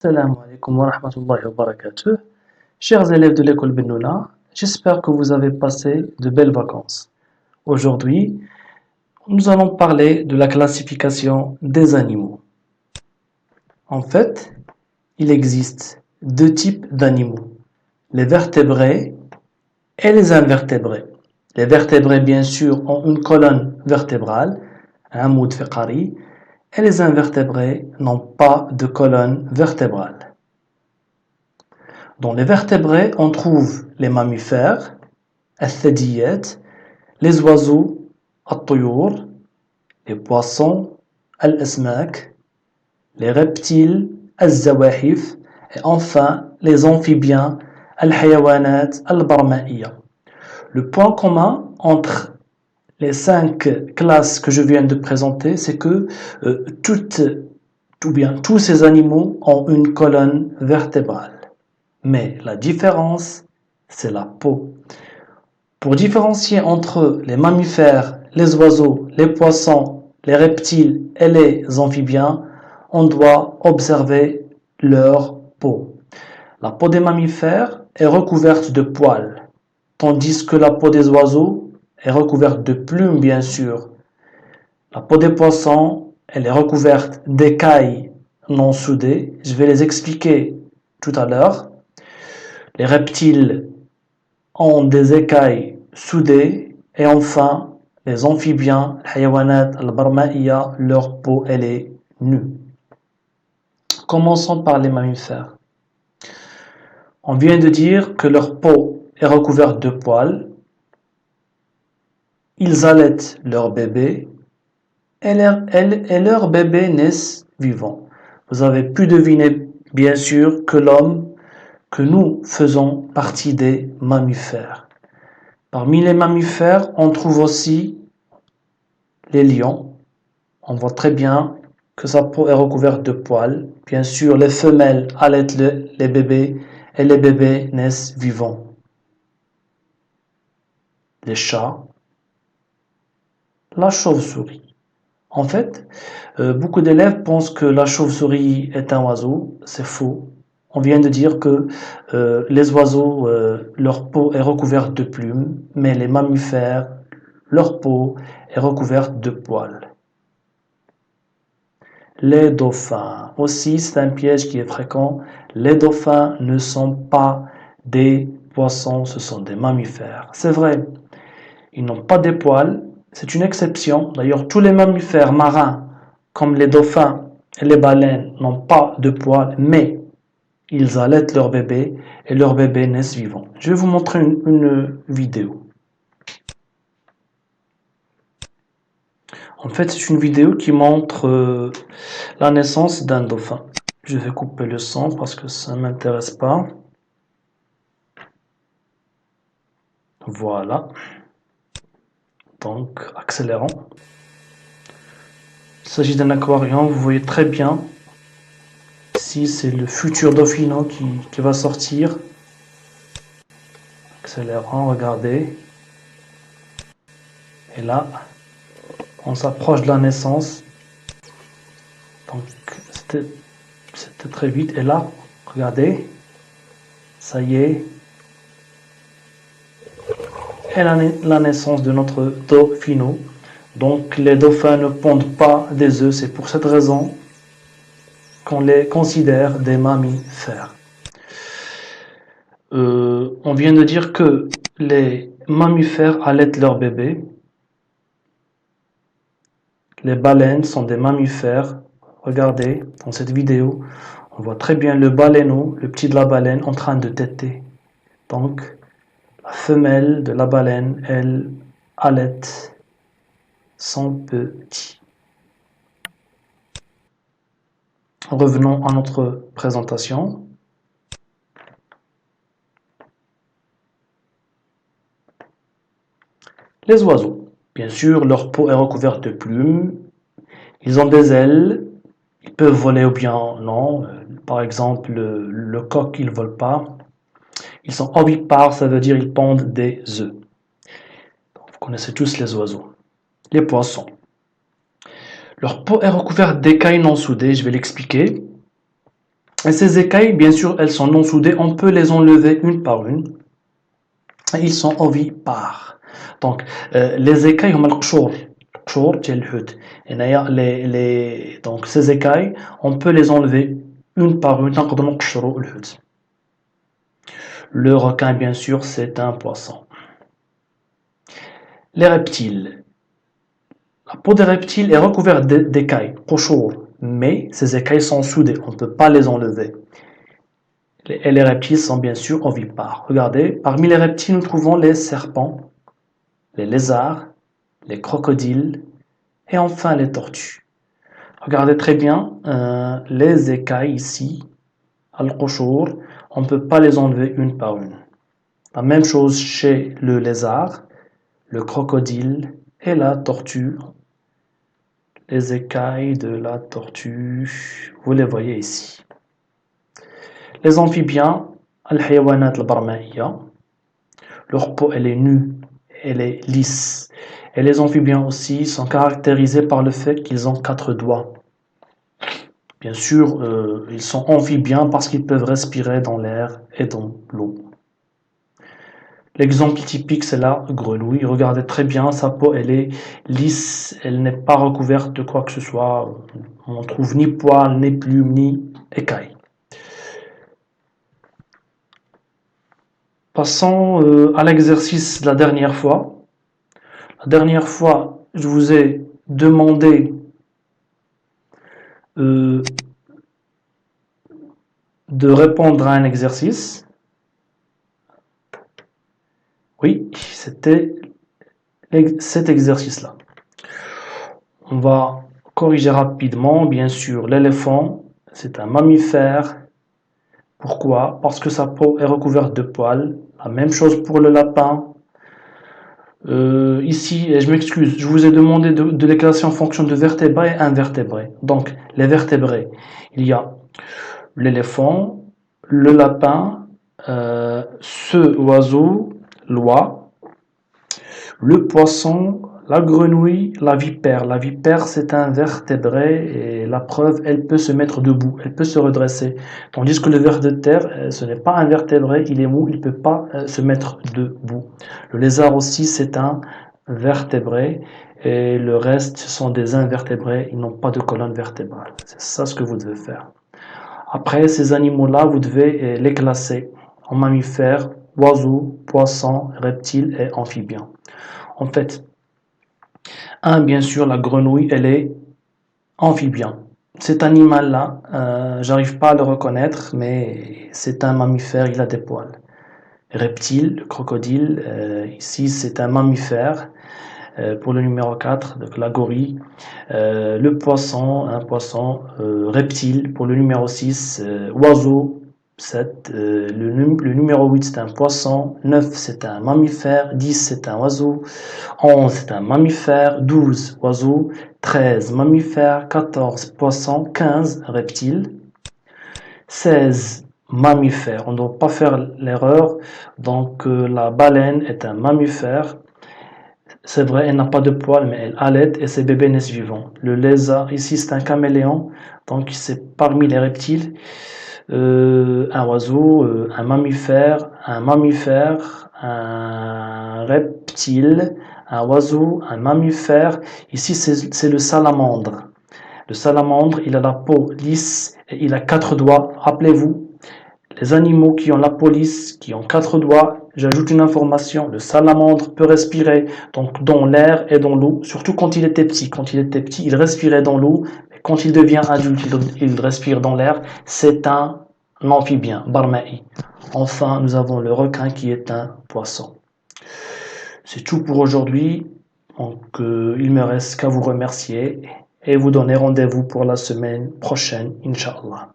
Assalamu alaikum wa rahmatullahi wa barakatuh. Chers élèves de l'école Bennouna, j'espère que vous avez passé de belles vacances. Aujourd'hui, nous allons parler de la classification des animaux. En fait, il existe deux types d'animaux, les vertébrés et les invertébrés. Les vertébrés, bien sûr, ont une colonne vertébrale, un moud fiqari, et les invertébrés n'ont pas de colonne vertébrale. Dans les vertébrés, on trouve les mammifères, الثدييات, les oiseaux, الطيور, les poissons, الأسماك, les reptiles, الزواحف, et enfin les amphibiens, الحيوانات البرمائية. Le point commun entre les 5 classes que je viens de présenter, c'est que tous ces animaux ont une colonne vertébrale. Mais la différence, c'est la peau. Pour différencier entre les mammifères, les oiseaux, les poissons, les reptiles et les amphibiens, on doit observer leur peau. La peau des mammifères est recouverte de poils, tandis que la peau des oiseaux est recouverte de plumes, bien sûr. La peau des poissons, elle est recouverte d'écailles non soudées. Je vais les expliquer tout à l'heure. Les reptiles ont des écailles soudées et enfin les amphibiens, الحيوانات البرمائية, leur peau elle est nue. Commençons par les mammifères. On vient de dire que leur peau est recouverte de poils. Ils allaitent leur bébé et leurs bébés naissent vivants. Vous avez pu deviner bien sûr que nous faisons partie des mammifères. Parmi les mammifères, on trouve aussi les lions. On voit très bien que sa peau est recouverte de poils. Bien sûr, les femelles allaitent les bébés et les bébés naissent vivants. Les chats, la chauve-souris. En fait, beaucoup d'élèves pensent que la chauve-souris est un oiseau. C'est faux. On vient de dire que les oiseaux, leur peau est recouverte de plumes, mais les mammifères, leur peau est recouverte de poils. Les dauphins, aussi c'est un piège qui est fréquent. Les dauphins ne sont pas des poissons, ce sont des mammifères. C'est vrai, ils n'ont pas des poils, c'est une exception. D'ailleurs, tous les mammifères marins, comme les dauphins et les baleines, n'ont pas de poils, mais ils allaitent leurs bébés et leurs bébés naissent vivants. Je vais vous montrer une vidéo. En fait, c'est une vidéo qui montre la naissance d'un dauphin. Je vais couper le son parce que ça ne m'intéresse pas. Voilà. Donc, accélérons. Il s'agit d'un aquarium, vous voyez très bien. Ici, c'est le futur dauphino qui va sortir. Accélérons, regardez. Et là, on s'approche de la naissance. Donc, c'était très vite. Et là, regardez. Ça y est. Et la naissance de notre dauphino. Donc, les dauphins ne pondent pas des œufs. C'est pour cette raison qu'on les considère des mammifères. On vient de dire que les mammifères allaitent leurs bébés. Les baleines sont des mammifères. Regardez, dans cette vidéo, on voit très bien le baleineau, le petit de la baleine, en train de téter. Donc, la femelle de la baleine, elle allaite son petit. Revenons à notre présentation. Les oiseaux, bien sûr, leur peau est recouverte de plumes. Ils ont des ailes. Ils peuvent voler ou bien non. Par exemple, le coq, il ne vole pas. Ils sont ovipares, ça veut dire ils pondent des œufs. Donc, vous connaissez tous les oiseaux. Les poissons. Leur peau est recouverte d'écailles non soudées, je vais l'expliquer. Et ces écailles, bien sûr, elles sont non soudées, on peut les enlever une par une. Et ils sont ovipares. Donc, les écailles, هما القشور ديال الحوت. هنايا donc ces écailles, on peut les enlever une par une, نقدروا نقشروا الحوت. Le requin, bien sûr, c'est un poisson. Les reptiles. La peau des reptiles est recouverte d'écailles, قشور, mais ces écailles sont soudées, on ne peut pas les enlever. Et les reptiles sont bien sûr ovipares. Regardez, parmi les reptiles, nous trouvons les serpents, les lézards, les crocodiles et enfin les tortues. Regardez très bien les écailles ici, al-qushur, on ne peut pas les enlever une par une. La même chose chez le lézard, le crocodile et la tortue. Les écailles de la tortue, vous les voyez ici. Les amphibiens, al-hayawanat al-barmaïya, leur peau elle est nue, elle est lisse. Et les amphibiens aussi sont caractérisés par le fait qu'ils ont 4 doigts. Bien sûr, ils sont amphibiens parce qu'ils peuvent respirer dans l'air et dans l'eau. L'exemple typique, c'est la grenouille. Regardez très bien, sa peau, elle est lisse, elle n'est pas recouverte de quoi que ce soit. On ne trouve ni poils, ni plumes, ni écailles. Passons à l'exercice de la dernière fois. La dernière fois, je vous ai demandé de répondre à un exercice. Oui, c'était cet exercice-là. On va corriger rapidement. Bien sûr, l'éléphant, c'est un mammifère. Pourquoi? Parce que sa peau est recouverte de poils. La même chose pour le lapin. Ici, je m'excuse, je vous ai demandé de les classer en fonction de vertébrés et invertébrés. Donc, les vertébrés, il y a l'éléphant, le lapin, ce oiseau, l'oie, le poisson, la grenouille, la vipère. La vipère, c'est un vertébré et la preuve, elle peut se mettre debout, elle peut se redresser. Tandis que le ver de terre, ce n'est pas un vertébré, il est mou, il ne peut pas se mettre debout. Le lézard aussi, c'est un vertébré et le reste, ce sont des invertébrés, ils n'ont pas de colonne vertébrale. C'est ça ce que vous devez faire. Après, ces animaux-là, vous devez les classer en mammifères, oiseaux, poissons, reptiles et amphibiens. En fait, bien sûr, la grenouille, elle est amphibien. Cet animal-là, j'arrive pas à le reconnaître, mais c'est un mammifère, il a des poils. Reptile, le crocodile, ici c'est un mammifère. Pour le numéro 4, donc la gorille. Le poisson, un poisson. Reptile pour le numéro 6. Oiseau, 7. Le numéro 8, c'est un poisson. 9, c'est un mammifère. 10, c'est un oiseau. 11, c'est un mammifère. 12, oiseau. 13, mammifère. 14, poisson. 15, reptile. 16, mammifère. On ne doit pas faire l'erreur. Donc la baleine est un mammifère. C'est vrai, elle n'a pas de poils, mais elle allait et ses bébés naissent vivants. Le lézard, ici, c'est un caméléon, donc c'est parmi les reptiles. Un oiseau, un mammifère, un reptile, un oiseau, un mammifère. Ici, c'est le salamandre. Le salamandre, il a la peau lisse et il a 4 doigts. Rappelez-vous, les animaux qui ont la peau lisse, qui ont 4 doigts, j'ajoute une information, le salamandre peut respirer donc dans l'air et dans l'eau, surtout quand il était petit. Quand il était petit, il respirait dans l'eau, mais quand il devient adulte, il respire dans l'air. C'est un amphibien, barmaï. Enfin, nous avons le requin qui est un poisson. C'est tout pour aujourd'hui. Donc, il me reste qu'à vous remercier et vous donner rendez-vous pour la semaine prochaine, Inch'Allah.